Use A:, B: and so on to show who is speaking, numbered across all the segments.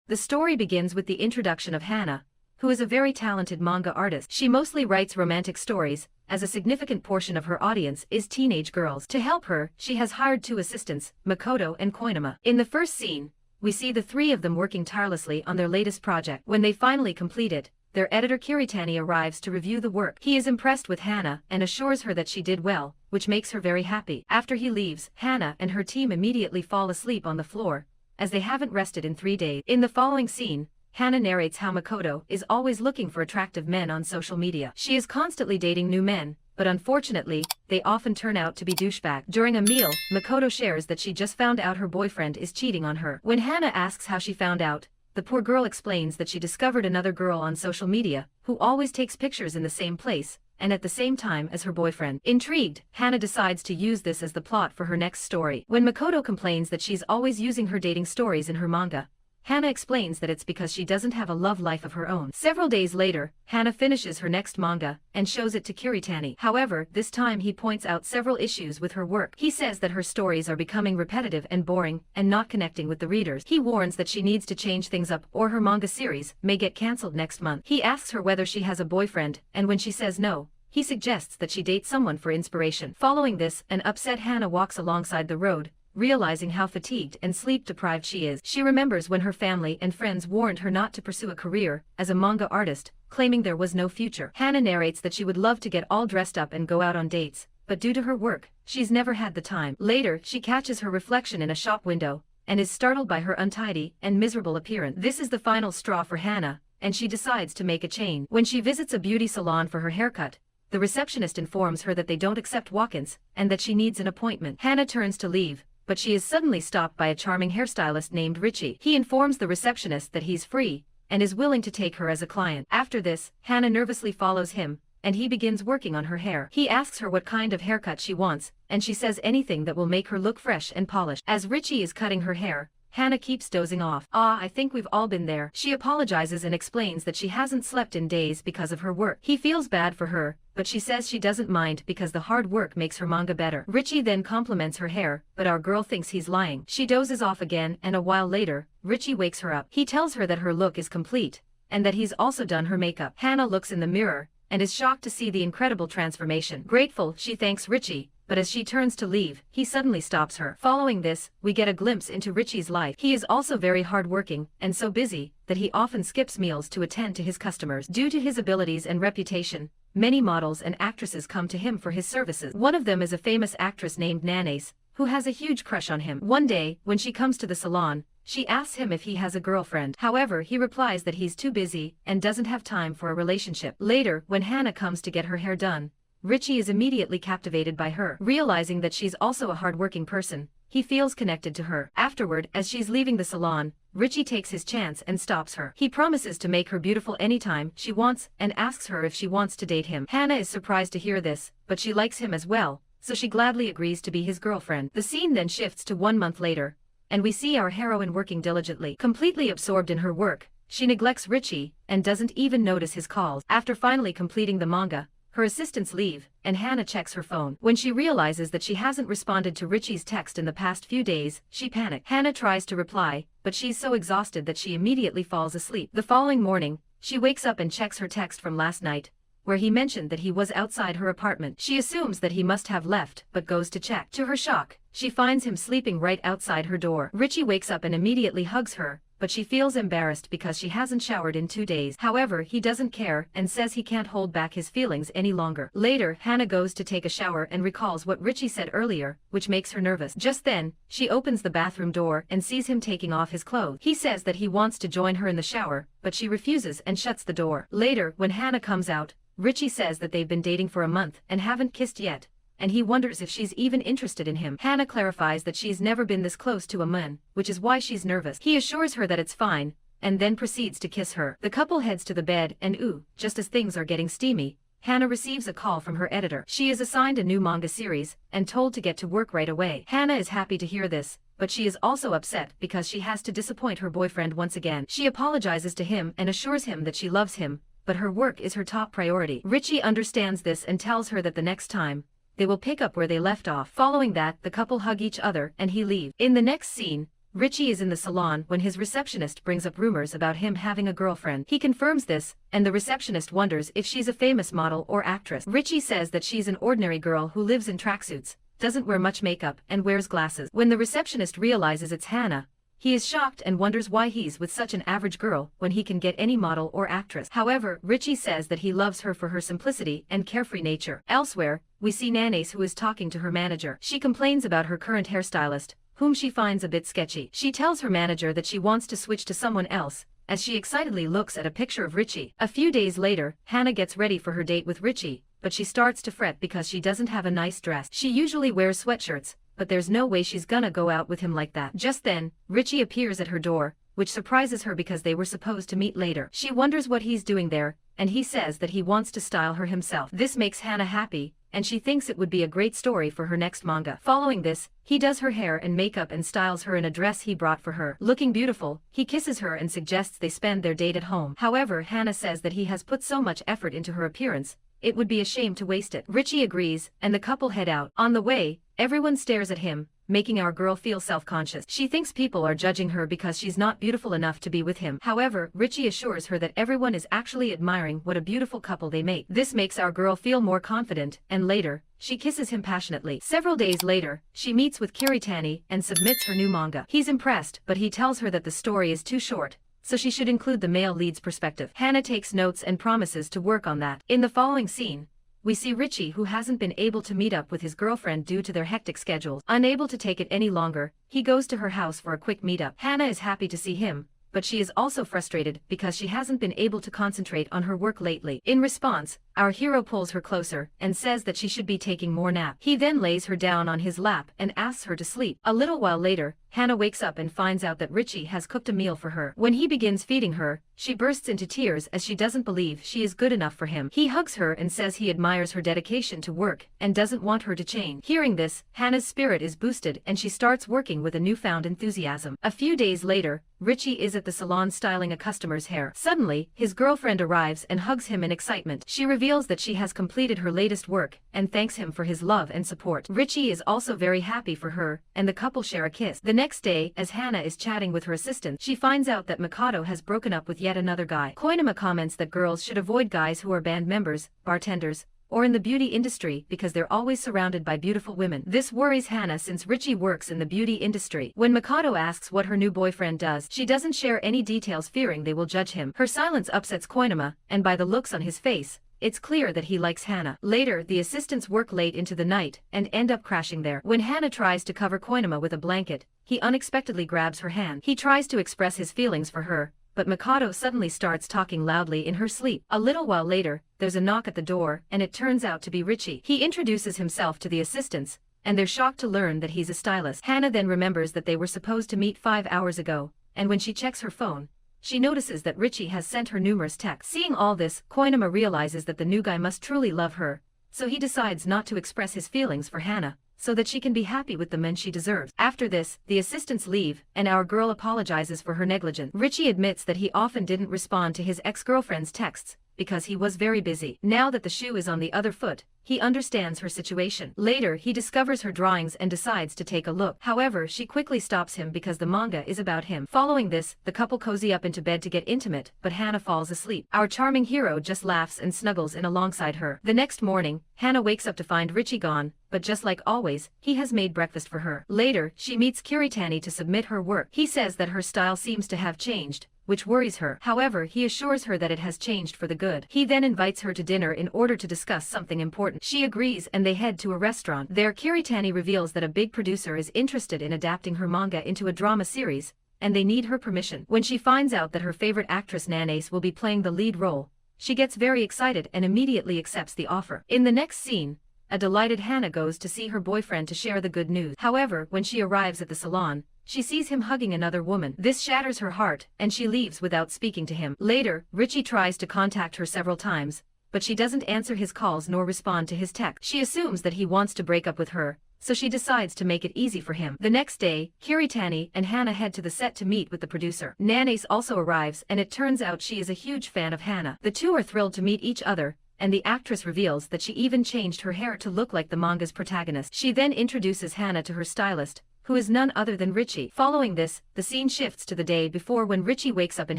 A: The story begins with the introduction of Hana, who is a very talented manga artist. She mostly writes romantic stories, as a significant portion of her audience is teenage girls. To help her, she has hired two assistants, Makoto and Koinama. In the first scene, we see the three of them working tirelessly on their latest project. When they finally complete it, their editor Kiritani arrives to review the work. He is impressed with Hana and assures her that she did well, which makes her very happy. After he leaves, Hana and her team immediately fall asleep on the floor, as they haven't rested in 3 days. In the following scene, Hana narrates how Makoto is always looking for attractive men on social media. She is constantly dating new men, but unfortunately, they often turn out to be douchebags. During a meal, Makoto shares that she just found out her boyfriend is cheating on her. When Hana asks how she found out, the poor girl explains that she discovered another girl on social media, who always takes pictures in the same place, and at the same time as her boyfriend. Intrigued, Hana decides to use this as the plot for her next story. When Makoto complains that she's always using her dating stories in her manga, Hana explains that it's because she doesn't have a love life of her own. Several days later, Hana finishes her next manga and shows it to Kiritani. However, this time he points out several issues with her work. He says that her stories are becoming repetitive and boring and not connecting with the readers. He warns that she needs to change things up or her manga series may get cancelled next month. He asks her whether she has a boyfriend, and when she says no, he suggests that she date someone for inspiration. Following this, an upset Hana walks alongside the road, realizing how fatigued and sleep-deprived she is. She remembers when her family and friends warned her not to pursue a career as a manga artist, claiming there was no future. Hana narrates that she would love to get all dressed up and go out on dates, but due to her work, she's never had the time. Later, she catches her reflection in a shop window, and is startled by her untidy and miserable appearance. This is the final straw for Hana, and she decides to make a change. When she visits a beauty salon for her haircut, the receptionist informs her that they don't accept walk-ins, and that she needs an appointment. Hana turns to leave, but she is suddenly stopped by a charming hairstylist named Riichi. He informs the receptionist that he's free, and is willing to take her as a client. After this, Hana nervously follows him, and he begins working on her hair. He asks her what kind of haircut she wants, and she says anything that will make her look fresh and polished. As Riichi is cutting her hair, Hana keeps dozing off. I think we've all been there. She apologizes and explains that she hasn't slept in days because of her work. He feels bad for her, but she says she doesn't mind because the hard work makes her manga better. Riichi then compliments her hair, but our girl thinks he's lying. She dozes off again, and a while later, Riichi wakes her up. He tells her that her look is complete, and that he's also done her makeup. Hana looks in the mirror, and is shocked to see the incredible transformation. Grateful, she thanks Riichi, but as she turns to leave, he suddenly stops her. Following this, we get a glimpse into Riichi's life. He is also very hardworking, and so busy, that he often skips meals to attend to his customers. Due to his abilities and reputation, many models and actresses come to him for his services. One of them is a famous actress named Nanace, who has a huge crush on him. One day, when she comes to the salon, she asks him if he has a girlfriend. However, he replies that he's too busy and doesn't have time for a relationship. Later, when Hana comes to get her hair done, Riichi is immediately captivated by her. Realizing that she's also a hardworking person, he feels connected to her. Afterward, as she's leaving the salon, Riichi takes his chance and stops her. He promises to make her beautiful anytime she wants and asks her if she wants to date him. Hana is surprised to hear this, but she likes him as well, so she gladly agrees to be his girlfriend. The scene then shifts to 1 month later, and we see our heroine working diligently. Completely absorbed in her work, she neglects Riichi and doesn't even notice his calls. After finally completing the manga, her assistants leave, and Hana checks her phone. When she realizes that she hasn't responded to Riichi's text in the past few days, she panics. Hana tries to reply, but she's so exhausted that she immediately falls asleep. The following morning, she wakes up and checks her text from last night, where he mentioned that he was outside her apartment. She assumes that he must have left, but goes to check. To her shock, she finds him sleeping right outside her door. Riichi wakes up and immediately hugs her, but she feels embarrassed because she hasn't showered in 2 days. However, he doesn't care and says he can't hold back his feelings any longer. Later, Hana goes to take a shower and recalls what Riichi said earlier, which makes her nervous. Just then, she opens the bathroom door and sees him taking off his clothes. He says that he wants to join her in the shower, but she refuses and shuts the door. Later, when Hana comes out, Riichi says that they've been dating for a month and haven't kissed yet, and he wonders if she's even interested in him. Hana clarifies that she's never been this close to a man, which is why she's nervous. He assures her that it's fine, and then proceeds to kiss her. The couple heads to the bed and just as things are getting steamy, Hana receives a call from her editor. She is assigned a new manga series, and told to get to work right away. Hana is happy to hear this, but she is also upset because she has to disappoint her boyfriend once again. She apologizes to him and assures him that she loves him, but her work is her top priority. Riichi understands this and tells her that the next time, they will pick up where they left off. Following that, the couple hug each other and he leaves. In the next scene, Riichi is in the salon when his receptionist brings up rumors about him having a girlfriend. He confirms this, and the receptionist wonders if she's a famous model or actress. Riichi says that she's an ordinary girl who lives in tracksuits, doesn't wear much makeup, and wears glasses. When the receptionist realizes it's Hana, he is shocked and wonders why he's with such an average girl when he can get any model or actress. However, Riichi says that he loves her for her simplicity and carefree nature. Elsewhere, we see Nanace, who is talking to her manager. She complains about her current hairstylist, whom she finds a bit sketchy. She tells her manager that she wants to switch to someone else, as she excitedly looks at a picture of Riichi. A few days later, Hana gets ready for her date with Riichi, but she starts to fret because she doesn't have a nice dress. She usually wears sweatshirts, but there's no way she's gonna go out with him like that. Just then, Riichi appears at her door, which surprises her because they were supposed to meet later. She wonders what he's doing there, and he says that he wants to style her himself. This makes Hana happy, and she thinks it would be a great story for her next manga. Following this, he does her hair and makeup and styles her in a dress he brought for her. Looking beautiful, he kisses her and suggests they spend their date at home. However, Hana says that he has put so much effort into her appearance, it would be a shame to waste it. Riichi agrees, and the couple head out. On the way, everyone stares at him, making our girl feel self-conscious. She thinks people are judging her because she's not beautiful enough to be with him. However, Riichi assures her that everyone is actually admiring what a beautiful couple they make. This makes our girl feel more confident, and later, she kisses him passionately. Several days later, she meets with Kiritani and submits her new manga. He's impressed, but he tells her that the story is too short, so she should include the male lead's perspective. Hana takes notes and promises to work on that. In the following scene, we see Riichi, who hasn't been able to meet up with his girlfriend due to their hectic schedules. Unable to take it any longer, he goes to her house for a quick meetup. Hana is happy to see him, but she is also frustrated because she hasn't been able to concentrate on her work lately. In response, our hero pulls her closer and says that she should be taking more nap. He then lays her down on his lap and asks her to sleep. A little while later, Hana wakes up and finds out that Riichi has cooked a meal for her. When he begins feeding her, she bursts into tears as she doesn't believe she is good enough for him. He hugs her and says he admires her dedication to work and doesn't want her to change. Hearing this, Hana's spirit is boosted and she starts working with a newfound enthusiasm. A few days later, Riichi is at the salon styling a customer's hair. Suddenly, his girlfriend arrives and hugs him in excitement. She reveals that she has completed her latest work and thanks him for his love and support. Riichi is also very happy for her, and the couple share a kiss. The next day, as Hana is chatting with her assistant, she finds out that Mikado has broken up with yet another guy. Koinama comments that girls should avoid guys who are band members, bartenders, or in the beauty industry because they're always surrounded by beautiful women. This worries Hana since Riichi works in the beauty industry. When Mikado asks what her new boyfriend does, she doesn't share any details, fearing they will judge him. Her silence upsets Koinama, and by the looks on his face, it's clear that he likes Hana. Later, the assistants work late into the night and end up crashing there. When Hana tries to cover Koinama with a blanket, he unexpectedly grabs her hand. He tries to express his feelings for her, but Mikado suddenly starts talking loudly in her sleep. A little while later, there's a knock at the door, and it turns out to be Riichi. He introduces himself to the assistants, and they're shocked to learn that he's a stylist. Hana then remembers that they were supposed to meet 5 hours ago, and when she checks her phone, she notices that Riichi has sent her numerous texts. Seeing all this, Koinama realizes that the new guy must truly love her, so he decides not to express his feelings for Hana, so that she can be happy with the men she deserves. After this, the assistants leave, and our girl apologizes for her negligence. Riichi admits that he often didn't respond to his ex-girlfriend's texts, because he was very busy. Now that the shoe is on the other foot, he understands her situation. Later, he discovers her drawings and decides to take a look. However, she quickly stops him because the manga is about him. Following this, the couple cozy up into bed to get intimate, but Hana falls asleep. Our charming hero just laughs and snuggles in alongside her. The next morning, Hana wakes up to find Riichi gone, but just like always, he has made breakfast for her. Later, she meets Kiritani to submit her work. He says that her style seems to have changed, which worries her. However, he assures her that it has changed for the good. He then invites her to dinner in order to discuss something important. She agrees and they head to a restaurant. There, Kiritani reveals that a big producer is interested in adapting her manga into a drama series, and they need her permission. When she finds out that her favorite actress Nanace will be playing the lead role, she gets very excited and immediately accepts the offer. In the next scene, a delighted Hana goes to see her boyfriend to share the good news. However, when she arrives at the salon, she sees him hugging another woman. This shatters her heart, and she leaves without speaking to him. Later, Riichi tries to contact her several times, but she doesn't answer his calls nor respond to his texts. She assumes that he wants to break up with her, so she decides to make it easy for him. The next day, Kiritani and Hana head to the set to meet with the producer. Nanace also arrives, and it turns out she is a huge fan of Hana. The two are thrilled to meet each other, and the actress reveals that she even changed her hair to look like the manga's protagonist. She then introduces Hana to her stylist, who is none other than Riichi. Following this, the scene shifts to the day before when Riichi wakes up in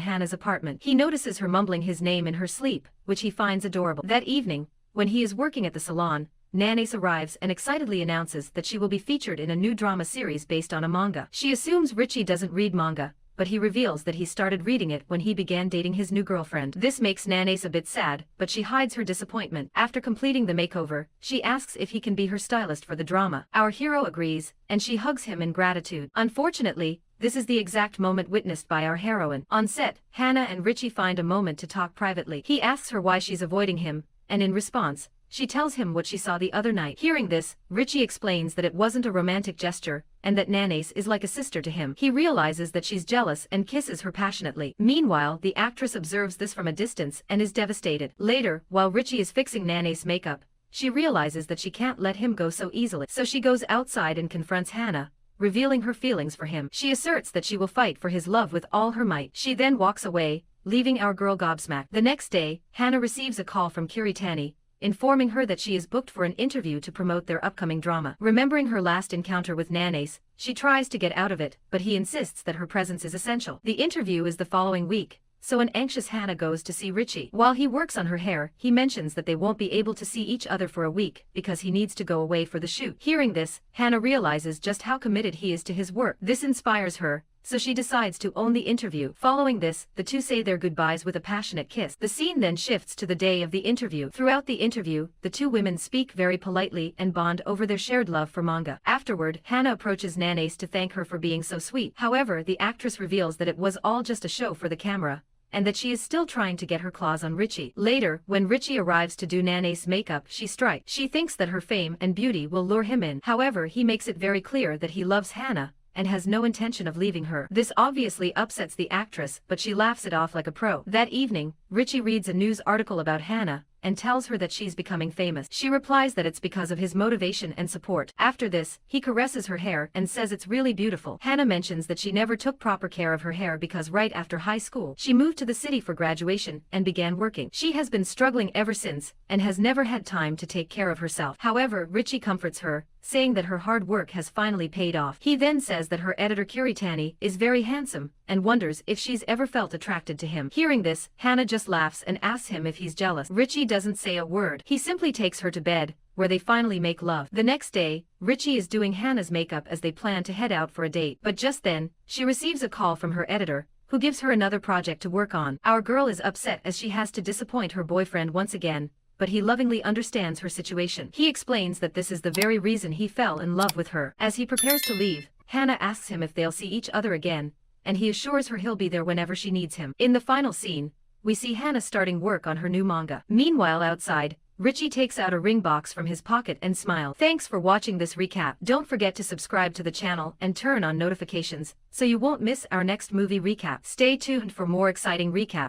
A: Hana's apartment. He notices her mumbling his name in her sleep, which he finds adorable. That evening, when he is working at the salon, Nee arrives and excitedly announces that she will be featured in a new drama series based on a manga. She assumes Riichi doesn't read manga, but he reveals that he started reading it when he began dating his new girlfriend. This makes Nee a bit sad, but she hides her disappointment. After completing the makeover, she asks if he can be her stylist for the drama. Our hero agrees, and she hugs him in gratitude. Unfortunately, this is the exact moment witnessed by our heroine. On set, Hana and Riichi find a moment to talk privately. He asks her why she's avoiding him, and in response, she tells him what she saw the other night. Hearing this, Riichi explains that it wasn't a romantic gesture, and that Nee is like a sister to him. He realizes that she's jealous and kisses her passionately. Meanwhile, the actress observes this from a distance and is devastated. Later, while Riichi is fixing Nee's makeup, she realizes that she can't let him go so easily. So she goes outside and confronts Hana, revealing her feelings for him. She asserts that she will fight for his love with all her might. She then walks away, leaving our girl gobsmacked. The next day, Hana receives a call from Kiritani, informing her that she is booked for an interview to promote their upcoming drama. Remembering her last encounter with Nee, she tries to get out of it, but he insists that her presence is essential. The interview is the following week, so an anxious Hana goes to see Riichi. While he works on her hair, he mentions that they won't be able to see each other for a week because he needs to go away for the shoot. Hearing this, Hana realizes just how committed he is to his work. This inspires her, so she decides to own the interview. Following this, the two say their goodbyes with a passionate kiss. The scene then shifts to the day of the interview. Throughout the interview, the two women speak very politely and bond over their shared love for manga. Afterward, Hana approaches Nee to thank her for being so sweet. However, the actress reveals that it was all just a show for the camera, and that she is still trying to get her claws on Riichi. Later, when Riichi arrives to do Nee's makeup, she strikes. She thinks that her fame and beauty will lure him in. However, he makes it very clear that he loves Hana, and has no intention of leaving her. This obviously upsets the actress, but she laughs it off like a pro. That evening, Riichi reads a news article about Hana, and tells her that she's becoming famous. She replies that it's because of his motivation and support. After this, he caresses her hair and says it's really beautiful. Hana mentions that she never took proper care of her hair because right after high school, she moved to the city for graduation and began working. She has been struggling ever since, and has never had time to take care of herself. However, Riichi comforts her, saying that her hard work has finally paid off. He then says that her editor Kiritani is very handsome, and wonders if she's ever felt attracted to him. Hearing this, Hana just laughs and asks him if he's jealous. Riichi doesn't say a word. He simply takes her to bed, where they finally make love. The next day, Riichi is doing Hana's makeup as they plan to head out for a date. But just then, she receives a call from her editor, who gives her another project to work on. Our girl is upset as she has to disappoint her boyfriend once again, but he lovingly understands her situation. He explains that this is the very reason he fell in love with her. As he prepares to leave, Hana asks him if they'll see each other again, and he assures her he'll be there whenever she needs him. In the final scene, we see Hana starting work on her new manga. Meanwhile outside, Riichi takes out a ring box from his pocket and smiles. Thanks for watching this recap. Don't forget to subscribe to the channel and turn on notifications, so you won't miss our next movie recap. Stay tuned for more exciting recap.